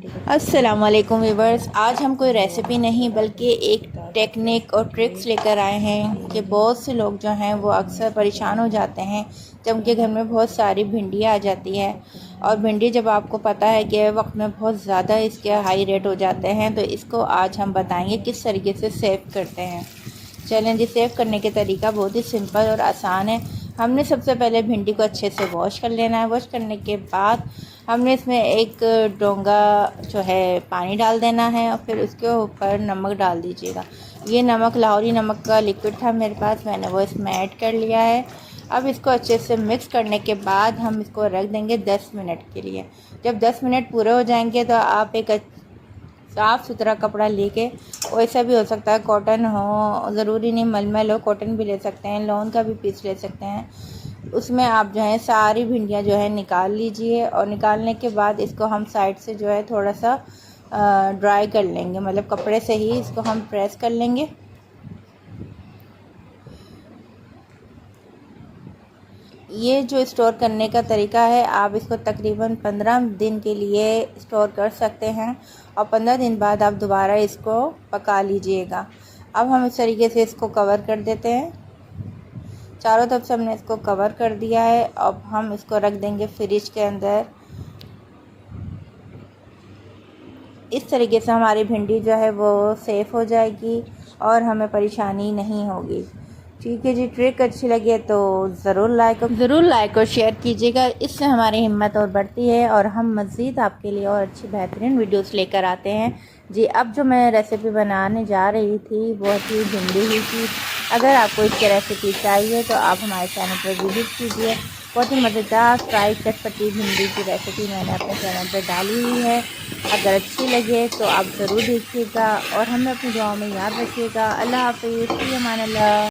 अस्सलाम वालेकुम व्यूवर्स। आज हम कोई रेसिपी नहीं बल्कि एक टेक्निक और ट्रिक्स लेकर आए हैं कि बहुत से लोग जो हैं वो अक्सर परेशान हो जाते हैं जब उनके घर में बहुत सारी भिंडियाँ आ जाती है। और भिंडी जब आपको पता है कि वक्त में बहुत ज़्यादा इसके हाई रेट हो जाते हैं, तो इसको आज हम बताएंगे किस तरीके से सेव करते हैं। चलें जी, सेव करने के तरीका बहुत ही सिंपल और आसान है। हमने सबसे पहले भिंडी को अच्छे से वॉश कर लेना है। वॉश करने के बाद हमने इसमें एक डोंगा जो है पानी डाल देना है और फिर उसके ऊपर नमक डाल दीजिएगा। ये नमक लाहौरी नमक का लिक्विड था मेरे पास, मैंने वो इसमें ऐड कर लिया है। अब इसको अच्छे से मिक्स करने के बाद हम इसको रख देंगे 10 मिनट के लिए। जब 10 मिनट पूरे हो जाएंगे तो आप एक साफ़ सुथरा कपड़ा लेके, वैसा भी हो सकता है कॉटन हो, ज़रूरी नहीं मलमल हो, कॉटन भी ले सकते हैं, लॉन का भी पीस ले सकते हैं। उसमें आप जो है सारी भिंडियाँ जो है निकाल लीजिए और निकालने के बाद इसको हम साइड से जो है थोड़ा सा ड्राई कर लेंगे, मतलब कपड़े से ही इसको हम प्रेस कर लेंगे। ये जो स्टोर करने का तरीका है, आप इसको तकरीबन 15 दिन के लिए स्टोर कर सकते हैं और 15 दिन बाद आप दोबारा इसको पका लीजिएगा। अब हम इस तरीके से इसको कवर कर देते हैं। चारों तरफ से हमने इसको कवर कर दिया है। अब हम इसको रख देंगे फ्रिज के अंदर। इस तरीके से हमारी भिंडी जो है वो सेफ़ हो जाएगी और हमें परेशानी नहीं होगी। ठीक है जी, ट्रिक अच्छी लगे तो ज़रूर लाइक और शेयर कीजिएगा। इससे हमारी हिम्मत और बढ़ती है और हम मज़ीद आपके लिए और अच्छी बेहतरीन वीडियोस लेकर आते हैं जी। अब जो मैं रेसिपी बनाने जा रही थी वो थी भिंडी ही की। अगर आपको इसकी रेसिपी चाहिए तो आप हमारे चैनल पर विजिट कीजिए। बहुत ही मज़ेदार फ्राई चटपटी भिंडी की रेसिपी मैंने अपने चैनल पर डाली हुई है। अगर अच्छी लगे तो आप ज़रूर देखिएगा और हमें अपनी दुआओं में याद रखिएगा। अल्लाह हाफ़िज़, फ़ी अमान अल्लाह।